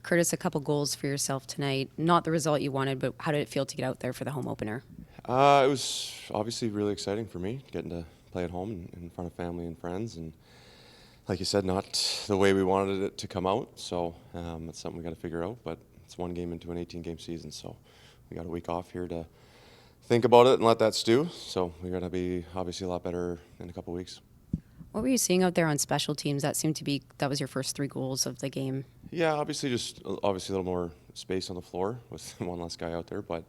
Curtis, a couple goals for yourself tonight. Not the result you wanted, but how did it feel to get out there for the home opener? It was obviously really exciting for me, getting to play at home in front of family and friends. And like you said, not the way we wanted it to come out. So it's something we got to figure out. But it's one game into an 18-game season. So we got a week off here to think about it and let that stew. So we're going to be obviously a lot better in a couple weeks. What were you seeing out there on special teams? That was your first 3 goals of the game. Yeah, obviously a little more space on the floor with one less guy out there. But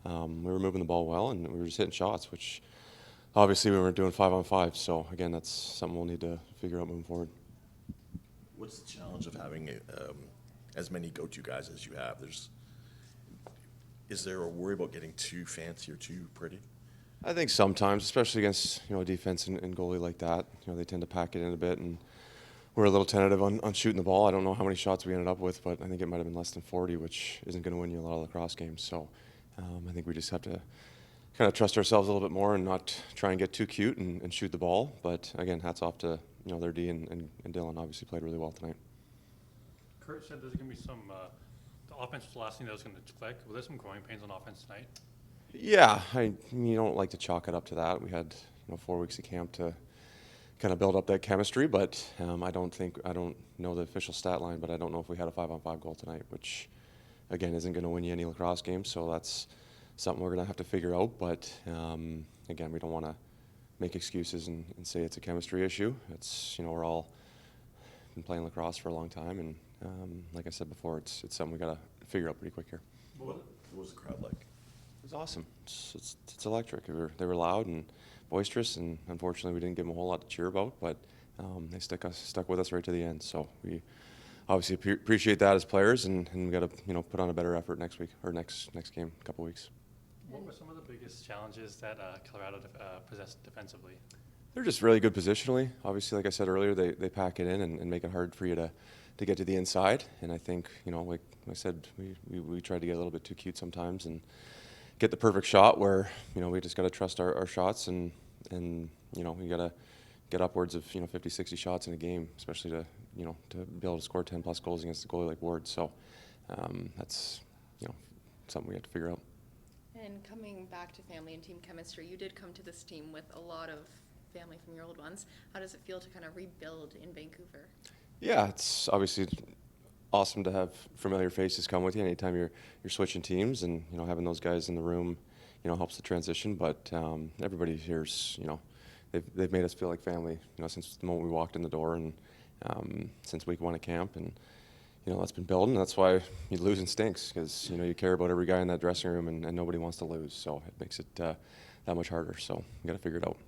we were moving the ball well and we were just hitting shots, which obviously we weren't doing 5-on-5. So again, that's something we'll need to figure out moving forward. What's the challenge of having as many go-to guys as you have? Is there a worry about getting too fancy or too pretty? I think sometimes, especially against a defense and goalie like that, they tend to pack it in a bit, and we're a little tentative on shooting the ball. I don't know how many shots we ended up with, but I think it might have been less than 40, which isn't going to win you a lot of lacrosse games. So I think we just have to kind of trust ourselves a little bit more and not try and get too cute and shoot the ball. But again, hats off to their D and Dylan. Obviously played really well tonight. Kurt said there's going to be some. The offense was the last thing that was going to click. Were there some growing pains on offense tonight? Yeah, you don't like to chalk it up to that. We had 4 weeks of camp to kind of build up that chemistry, but I don't know the official stat line, but I don't know if we had a 5-on-5 goal tonight, which again isn't going to win you any lacrosse games. So that's something we're going to have to figure out. But again, we don't want to make excuses and say it's a chemistry issue. It's we're all been playing lacrosse for a long time, and like I said before, it's something we got to figure out pretty quick here. What was the crowd like? It was awesome. It's electric. They were loud and boisterous, and unfortunately we didn't give them a whole lot to cheer about, but they stuck with us right to the end. So we obviously appreciate that as players, and we got to put on a better effort next week or next game, a couple weeks. What were some of the biggest challenges that Colorado possessed defensively? They're just really good positionally. Obviously, like I said earlier, they pack it in and make it hard for you to get to the inside. And I think like I said, we tried to get a little bit too cute sometimes and get the perfect shot where we just got to trust our shots and we got to get upwards of 50, 60 shots in a game, especially to be able to score 10 plus goals against a goalie like Ward. So that's something we have to figure out. And coming back to family and team chemistry, you did come to this team with a lot of family from your old ones. How does it feel to kind of rebuild in Vancouver? Yeah, it's obviously awesome to have familiar faces come with you anytime you're switching teams, and having those guys in the room helps the transition. But everybody here's they've made us feel like family since the moment we walked in the door, and since week 1 of camp, and that's been building. That's why losing stinks, because you care about every guy in that dressing room, and nobody wants to lose, so it makes it that much harder. So we got to figure it out.